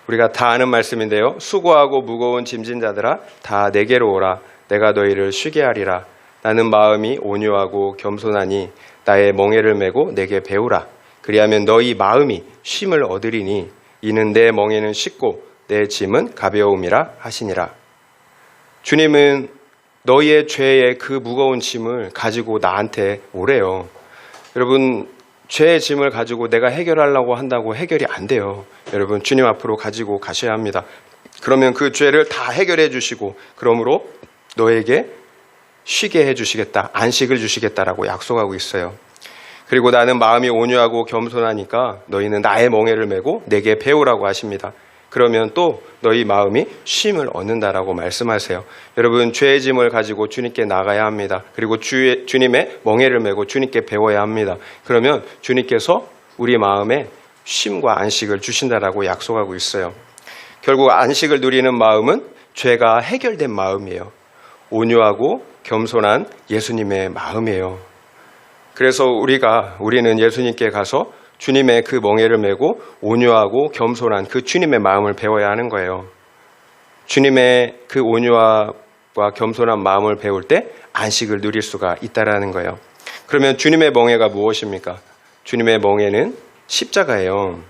우리가 다 아는 말씀인데요. 수고하고 무거운 짐진 자들아 다 내게로 오라. 내가 너희를 쉬게 하리라. 나는 마음이 온유하고 겸손하니 나의 멍에를 메고 내게 배우라. 그리하면 너희 마음이 쉼을 얻으리니 이는 내 멍에는 쉽고 내 짐은 가벼움이라 하시니라. 주님은 너희의 죄의 그 무거운 짐을 가지고 나한테 오래요. 여러분, 죄의 짐을 가지고 내가 해결하려고 한다고 해결이 안 돼요. 여러분, 주님 앞으로 가지고 가셔야 합니다. 그러면 그 죄를 다 해결해 주시고, 그러므로 너에게 쉬게 해 주시겠다, 안식을 주시겠다라고 약속하고 있어요. 그리고 나는 마음이 온유하고 겸손하니까 너희는 나의 멍에를 메고 내게 배우라고 하십니다. 그러면 또 너희 마음이 쉼을 얻는다라고 말씀하세요. 여러분, 죄의 짐을 가지고 주님께 나가야 합니다. 그리고 주님의 멍에를 메고 주님께 배워야 합니다. 그러면 주님께서 우리 마음에 쉼과 안식을 주신다라고 약속하고 있어요. 결국 안식을 누리는 마음은 죄가 해결된 마음이에요. 온유하고 겸손한 예수님의 마음이에요. 그래서 우리는 예수님께 가서 주님의 그 멍에를 메고 온유하고 겸손한 그 주님의 마음을 배워야 하는 거예요. 주님의 그 온유와 겸손한 마음을 배울 때 안식을 누릴 수가 있다라는 거예요. 그러면 주님의 멍에가 무엇입니까? 주님의 멍에는 십자가예요.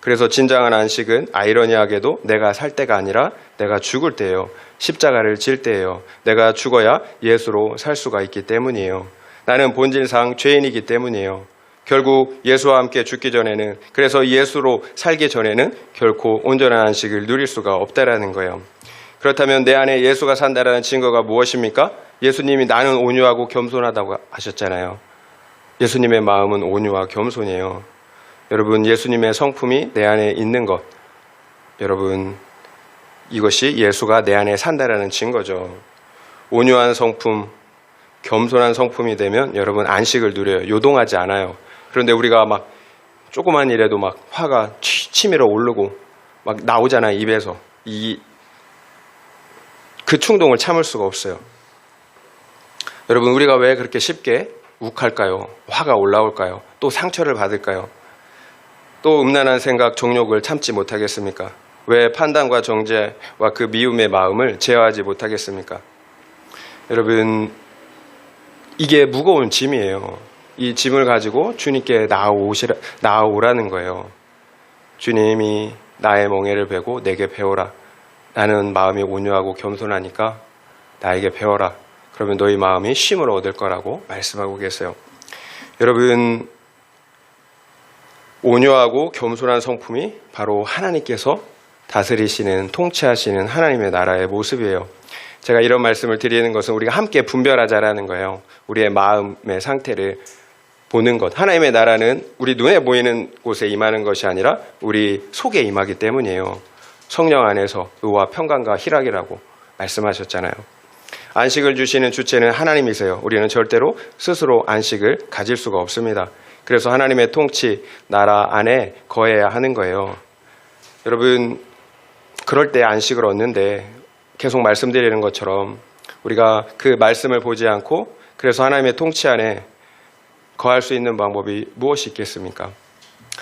그래서 진정한 안식은 아이러니하게도 내가 살 때가 아니라 내가 죽을 때예요. 십자가를 질 때예요. 내가 죽어야 예수로 살 수가 있기 때문이에요. 나는 본질상 죄인이기 때문이에요. 결국 예수와 함께 죽기 전에는, 그래서 예수로 살기 전에는 결코 온전한 안식을 누릴 수가 없다라는 거예요. 그렇다면 내 안에 예수가 산다라는 증거가 무엇입니까? 예수님이 나는 온유하고 겸손하다고 하셨잖아요. 예수님의 마음은 온유와 겸손이에요. 여러분, 예수님의 성품이 내 안에 있는 것, 여러분, 이것이 예수가 내 안에 산다라는 증거죠. 온유한 성품, 겸손한 성품이 되면 여러분 안식을 누려요. 요동하지 않아요. 그런데 우리가 막 조그만 일에도 막 화가 치밀어 오르고 막 나오잖아요, 입에서. 그 충동을 참을 수가 없어요. 여러분, 우리가 왜 그렇게 쉽게 욱할까요? 화가 올라올까요? 또 상처를 받을까요? 또 음란한 생각, 정욕을 참지 못하겠습니까? 왜 판단과 정죄와 그 미움의 마음을 제어하지 못하겠습니까? 여러분, 이게 무거운 짐이에요. 이 짐을 가지고 주님께 나아오라는 거예요. 주님이 나의 멍에를 베고 내게 배워라. 나는 마음이 온유하고 겸손하니까 나에게 배워라. 그러면 너희 마음이 쉼을 얻을 거라고 말씀하고 계세요. 여러분, 온유하고 겸손한 성품이 바로 하나님께서 다스리시는, 통치하시는 하나님의 나라의 모습이에요. 제가 이런 말씀을 드리는 것은 우리가 함께 분별하자라는 거예요. 우리의 마음의 상태를 보는 것. 하나님의 나라는 우리 눈에 보이는 곳에 임하는 것이 아니라 우리 속에 임하기 때문이에요. 성령 안에서 의와 평강과 희락이라고 말씀하셨잖아요. 안식을 주시는 주체는 하나님이세요. 우리는 절대로 스스로 안식을 가질 수가 없습니다. 그래서 하나님의 통치, 나라 안에 거해야 하는 거예요. 여러분, 그럴 때 안식을 얻는데 계속 말씀드리는 것처럼 우리가 그 말씀을 보지 않고 그래서 하나님의 통치 안에 거할 수 있는 방법이 무엇이 있겠습니까?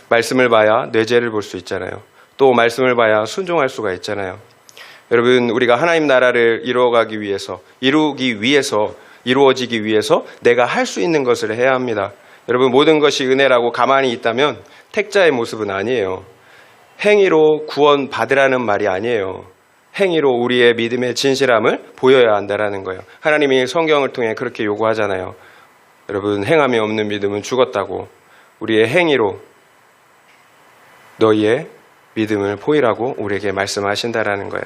말씀을 봐야 뇌죄를 볼 수 있잖아요. 또 말씀을 봐야 순종할 수가 있잖아요. 여러분, 우리가 하나님 나라를 이루어지기 위해서 내가 할 수 있는 것을 해야 합니다. 여러분, 모든 것이 은혜라고 가만히 있다면 택자의 모습은 아니에요. 행위로 구원 받으라는 말이 아니에요. 행위로 우리의 믿음의 진실함을 보여야 한다는 거예요. 하나님이 성경을 통해 그렇게 요구하잖아요. 여러분, 행함이 없는 믿음은 죽었다고. 우리의 행위로 너희의 믿음을 보이라고 우리에게 말씀하신다라는 거예요.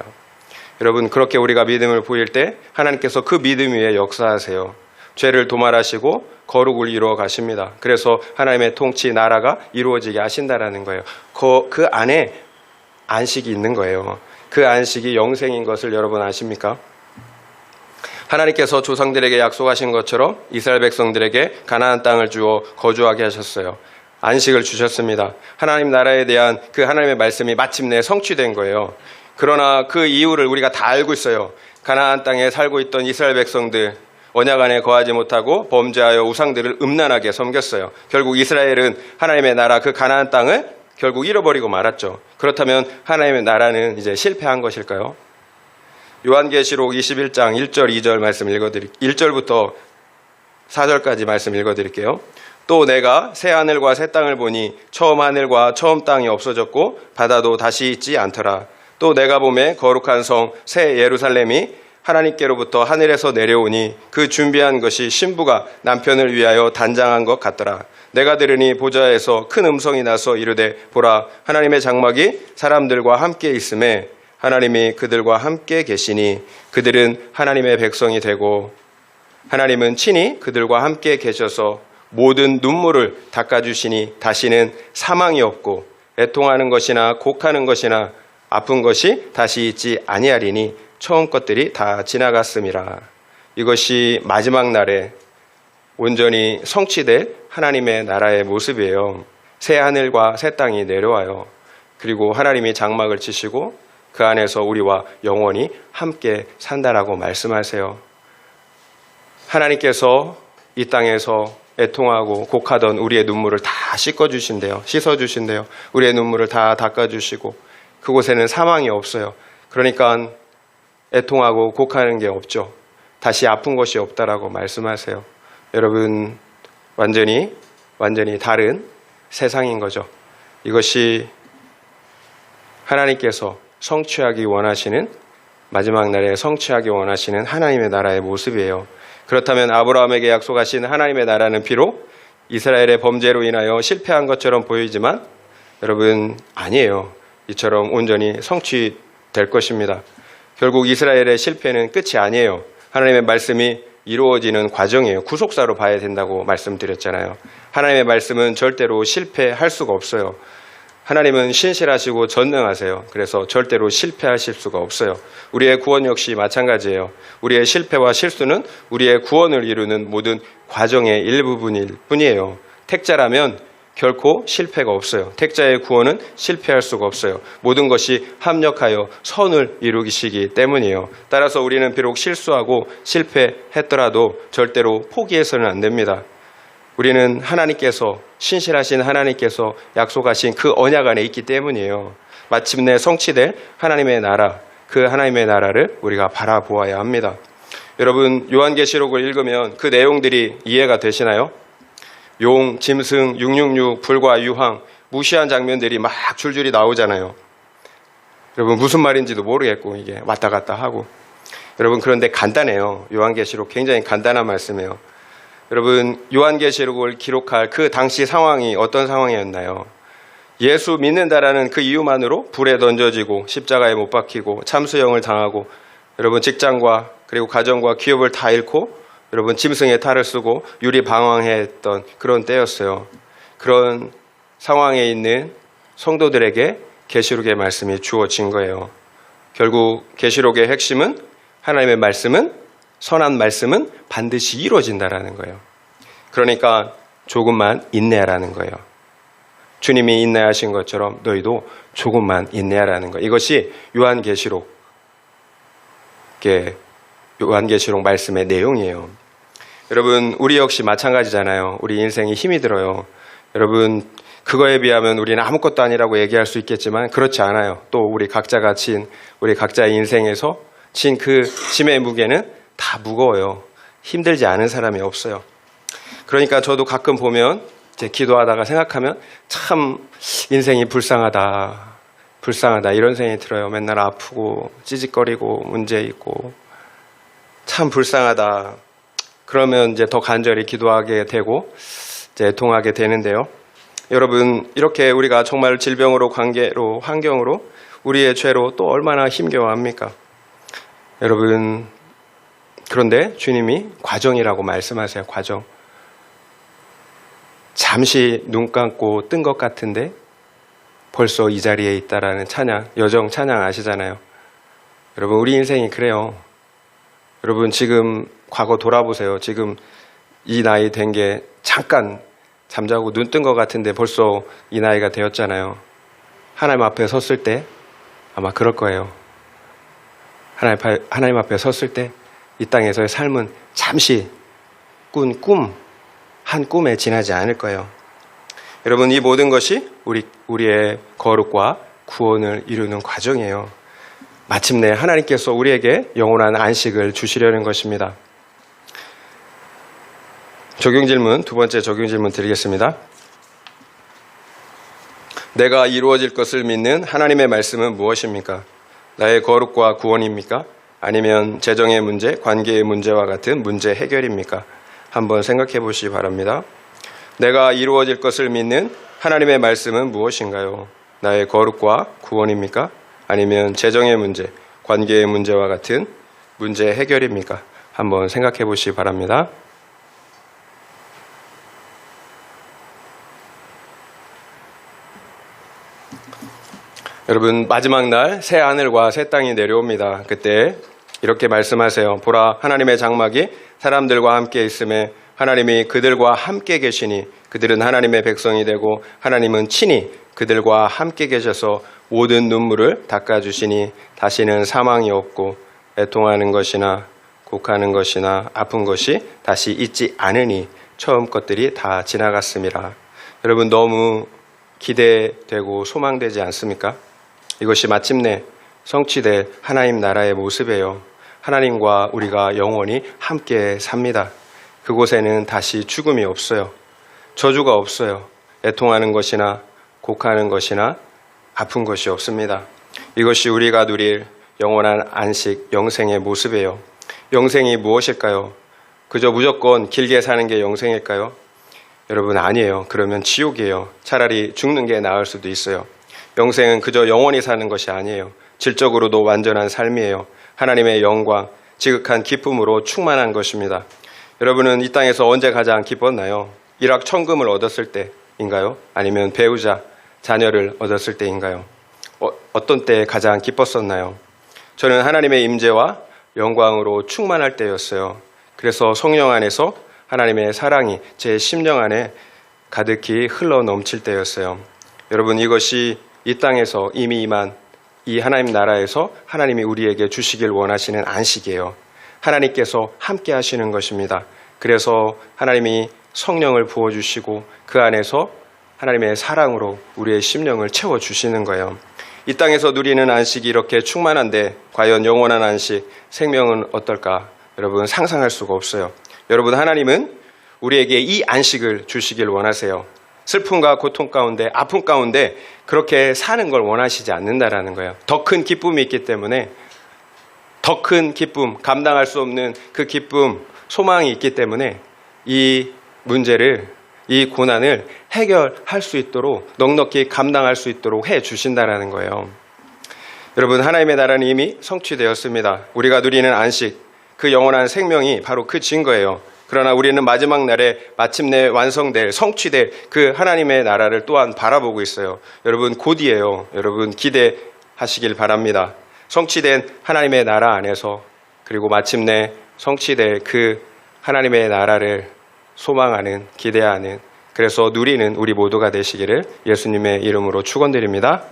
여러분, 그렇게 우리가 믿음을 보일 때 하나님께서 그 믿음 위에 역사하세요. 죄를 도말하시고 거룩을 이루어 가십니다. 그래서 하나님의 통치, 나라가 이루어지게 하신다라는 거예요. 그 안에 안식이 있는 거예요. 그 안식이 영생인 것을 여러분 아십니까? 하나님께서 조상들에게 약속하신 것처럼 이스라엘 백성들에게 가나안 땅을 주어 거주하게 하셨어요. 안식을 주셨습니다. 하나님 나라에 대한 그 하나님의 말씀이 마침내 성취된 거예요. 그러나 그 이유를 우리가 다 알고 있어요. 가나안 땅에 살고 있던 이스라엘 백성들, 언약 안에 거하지 못하고 범죄하여 우상들을 음란하게 섬겼어요. 결국 이스라엘은 하나님의 나라 그 가나안 땅을 결국 잃어버리고 말았죠. 그렇다면 하나님의 나라는 이제 실패한 것일까요? 요한계시록 21장 1절 2절 말씀 1절부터 4절까지 말씀 읽어드릴게요. 또 내가 새 하늘과 새 땅을 보니 처음 하늘과 처음 땅이 없어졌고 바다도 다시 있지 않더라. 또 내가 보매 거룩한 성 새 예루살렘이 하나님께로부터 하늘에서 내려오니 그 준비한 것이 신부가 남편을 위하여 단장한 것 같더라. 내가 들으니 보좌에서 큰 음성이 나서 이르되 보라, 하나님의 장막이 사람들과 함께 있음에 하나님이 그들과 함께 계시니 그들은 하나님의 백성이 되고 하나님은 친히 그들과 함께 계셔서 모든 눈물을 닦아주시니 다시는 사망이 없고 애통하는 것이나 곡하는 것이나 아픈 것이 다시 있지 아니하리니 처음 것들이 다 지나갔음이라. 이것이 마지막 날에 온전히 성취될 하나님의 나라의 모습이에요. 새 하늘과 새 땅이 내려와요. 그리고 하나님이 장막을 치시고 그 안에서 우리와 영원히 함께 산다라고 말씀하세요. 하나님께서 이 땅에서 애통하고 곡하던 우리의 눈물을 다 씻어주신대요. 우리의 눈물을 다 닦아주시고 그곳에는 사망이 없어요. 그러니까 애통하고 곡하는 게 없죠. 다시 아픈 것이 없다라고 말씀하세요. 여러분, 완전히 다른 세상인 거죠. 이것이 하나님께서 성취하기 원하시는, 마지막 날에 성취하기 원하시는 하나님의 나라의 모습이에요. 그렇다면 아브라함에게 약속하신 하나님의 나라는 비록 이스라엘의 범죄로 인하여 실패한 것처럼 보이지만 여러분, 아니에요. 이처럼 온전히 성취될 것입니다. 결국 이스라엘의 실패는 끝이 아니에요. 하나님의 말씀이 이루어지는 과정이에요. 구속사로 봐야 된다고 말씀드렸잖아요. 하나님의 말씀은 절대로 실패할 수가 없어요. 하나님은 신실하시고 전능하세요. 그래서 절대로 실패하실 수가 없어요. 우리의 구원 역시 마찬가지예요. 우리의 실패와 실수는 우리의 구원을 이루는 모든 과정의 일부분일 뿐이에요. 택자라면 결코 실패가 없어요. 택자의 구원은 실패할 수가 없어요. 모든 것이 합력하여 선을 이루시기 때문이에요. 따라서 우리는 비록 실수하고 실패했더라도 절대로 포기해서는 안 됩니다. 우리는 하나님께서, 신실하신 하나님께서 약속하신 그 언약 안에 있기 때문이에요. 마침내 성취될 하나님의 나라, 그 하나님의 나라를 우리가 바라보아야 합니다. 여러분, 요한계시록을 읽으면 그 내용들이 이해가 되시나요? 용, 짐승, 666, 불과 유황, 무시한 장면들이 막 줄줄이 나오잖아요. 여러분, 무슨 말인지도 모르겠고 이게 왔다 갔다 하고. 여러분, 그런데 간단해요. 요한계시록 굉장히 간단한 말씀이에요. 여러분, 요한계시록을 기록할 그 당시 상황이 어떤 상황이었나요? 예수 믿는다라는 그 이유만으로 불에 던져지고 십자가에 못 박히고 참수형을 당하고, 여러분, 직장과 그리고 가정과 기업을 다 잃고, 여러분, 짐승의 탈을 쓰고 유리방황했던 그런 때였어요. 그런 상황에 있는 성도들에게 계시록의 말씀이 주어진 거예요. 결국 계시록의 핵심은, 하나님의 말씀은, 선한 말씀은 반드시 이루어진다라는 거예요. 그러니까 조금만 인내하라는 거예요. 주님이 인내하신 것처럼 너희도 조금만 인내하라는 거예요. 이것이 요한계시록 말씀의 내용이에요. 여러분, 우리 역시 마찬가지잖아요. 우리 인생이 힘이 들어요. 여러분, 그거에 비하면 우리는 아무것도 아니라고 얘기할 수 있겠지만 그렇지 않아요. 또 우리 각자가 우리 각자의 인생에서 진 그 짐의 무게는 다 무거워요. 힘들지 않은 사람이 없어요. 그러니까 저도 가끔 보면, 이제 기도하다가 생각하면 참 인생이 불쌍하다 이런 생각이 들어요. 맨날 아프고 찌직거리고 문제 있고 참 불쌍하다. 그러면 이제 더 간절히 기도하게 되고 이제 애통하게 되는데요. 여러분, 이렇게 우리가 정말 질병으로, 관계로, 환경으로, 우리의 죄로 또 얼마나 힘겨워합니까? 여러분, 그런데 주님이 과정이라고 말씀하세요. 과정. 잠시 눈 감고 뜬 것 같은데 벌써 이 자리에 있다라는 찬양, 여정 찬양 아시잖아요. 여러분, 우리 인생이 그래요. 여러분, 지금 과거 돌아보세요. 지금 이 나이 된 게 잠깐 잠자고 눈 뜬 것 같은데 벌써 이 나이가 되었잖아요. 하나님 앞에 섰을 때 아마 그럴 거예요. 하나님 앞에 섰을 때 이 땅에서의 삶은 잠시 꾼 꿈, 한 꿈에 지나지 않을 거예요. 여러분, 이 모든 것이 우리의 거룩과 구원을 이루는 과정이에요. 마침내 하나님께서 우리에게 영원한 안식을 주시려는 것입니다. 두 번째 적용 질문 드리겠습니다. 내가 이루어질 것을 믿는 하나님의 말씀은 무엇입니까? 나의 거룩과 구원입니까? 아니면 재정의 문제, 관계의 문제와 같은 문제 해결입니까? 한번 생각해 보시기 바랍니다. 내가 이루어질 것을 믿는 하나님의 말씀은 무엇인가요? 나의 거룩과 구원입니까? 아니면 재정의 문제, 관계의 문제와 같은 문제 해결입니까? 한번 생각해 보시기 바랍니다. 여러분, 마지막 날 새 하늘과 새 땅이 내려옵니다. 그때 이렇게 말씀하세요. 보라, 하나님의 장막이 사람들과 함께 있음에 하나님이 그들과 함께 계시니 그들은 하나님의 백성이 되고 하나님은 친히 그들과 함께 계셔서 모든 눈물을 닦아주시니 다시는 사망이 없고 애통하는 것이나 곡하는 것이나 아픈 것이 다시 있지 않으니 처음 것들이 다 지나갔습니다. 여러분, 너무 기대되고 소망되지 않습니까? 이것이 마침내 성취될 하나님 나라의 모습이에요. 하나님과 우리가 영원히 함께 삽니다. 그곳에는 다시 죽음이 없어요. 저주가 없어요. 애통하는 것이나 곡하는 것이나 아픈 것이 없습니다. 이것이 우리가 누릴 영원한 안식, 영생의 모습이에요. 영생이 무엇일까요? 그저 무조건 길게 사는 게 영생일까요? 여러분, 아니에요. 그러면 지옥이에요. 차라리 죽는 게 나을 수도 있어요. 영생은 그저 영원히 사는 것이 아니에요. 질적으로도 완전한 삶이에요. 하나님의 영광, 지극한 기쁨으로 충만한 것입니다. 여러분은 이 땅에서 언제 가장 기뻤나요? 일확천금을 얻었을 때인가요? 아니면 배우자, 자녀를 얻었을 때인가요? 어떤 때 가장 기뻤었나요? 저는 하나님의 임재와 영광으로 충만할 때였어요. 그래서 성령 안에서 하나님의 사랑이 제 심령 안에 가득히 흘러 넘칠 때였어요. 여러분, 이것이 이 땅에서 이미 임한 이 하나님 나라에서 하나님이 우리에게 주시길 원하시는 안식이에요. 하나님께서 함께 하시는 것입니다. 그래서 하나님이 성령을 부어주시고 그 안에서 하나님의 사랑으로 우리의 심령을 채워주시는 거예요. 이 땅에서 누리는 안식이 이렇게 충만한데 과연 영원한 안식, 생명은 어떨까? 여러분, 상상할 수가 없어요. 여러분, 하나님은 우리에게 이 안식을 주시길 원하세요. 슬픔과 고통 가운데, 아픔 가운데 그렇게 사는 걸 원하시지 않는다라는 거예요. 더 큰 기쁨이 있기 때문에, 더 큰 기쁨, 감당할 수 없는 그 기쁨, 소망이 있기 때문에 이 문제를, 이 고난을 해결할 수 있도록, 넉넉히 감당할 수 있도록 해 주신다라는 거예요. 여러분, 하나님의 나라는 이미 성취되었습니다. 우리가 누리는 안식, 그 영원한 생명이 바로 그 증거예요. 그러나 우리는 마지막 날에 마침내 완성될, 성취될 그 하나님의 나라를 또한 바라보고 있어요. 여러분, 곧이에요. 여러분, 기대하시길 바랍니다. 성취된 하나님의 나라 안에서, 그리고 마침내 성취될 그 하나님의 나라를 소망하는, 기대하는, 그래서 누리는 우리 모두가 되시기를 예수님의 이름으로 축원드립니다.